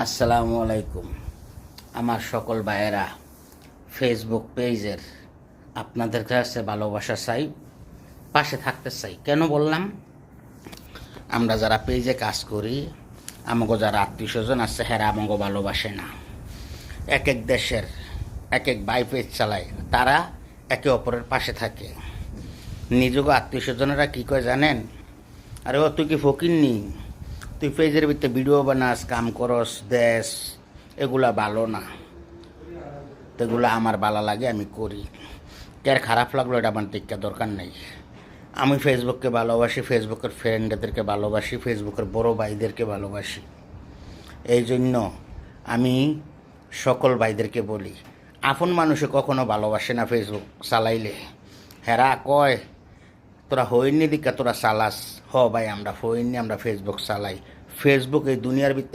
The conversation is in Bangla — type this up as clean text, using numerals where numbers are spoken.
আসসালামু আলাইকুম। আমার সকল ভাইয়েরা, ফেসবুক পেজের আপনাদের কাছে ভালোবাসা চাই, পাশে থাকতে চাই। কেন বললাম? আমরা যারা পেজে কাজ করি, আমাকে যারা আত্মীয় স্বজন আছে, হ্যাঁ আমাকে ভালোবাসে না। এক এক দেশের এক এক ভাই পেজ চালায়, তারা একে অপরের পাশে থাকে। নিজেকে আত্মীয় স্বজনেরা কী কয় জানেন? আরে ও তুই কি ফকিরনি, তুই পেজের ভিতরে ভিডিও বানাস, কাম করস, দেশ, এগুলা ভালো না। তো এগুলো আমার ভালো লাগে, আমি করি। যার খারাপ লাগলো এটা আমার দেখা দরকার নেই। আমি ফেসবুককে ভালোবাসি, ফেসবুকের ফ্রেন্ডদেরকে ভালোবাসি, ফেসবুকের বড় ভাইদেরকে ভালোবাসি। এই জন্য আমি সকল ভাইদেরকে বলি, আপন মানুষে কখনো ভালোবাসে না ফেসবুক চালাইলে। হেরা কয় তোরা হইনি দিকা তোরা চালাস। হ ভাই, আমরা হইনি, আমরা ফেসবুক চালাই। ফেসবুক এই দুনিয়ার ভিতরে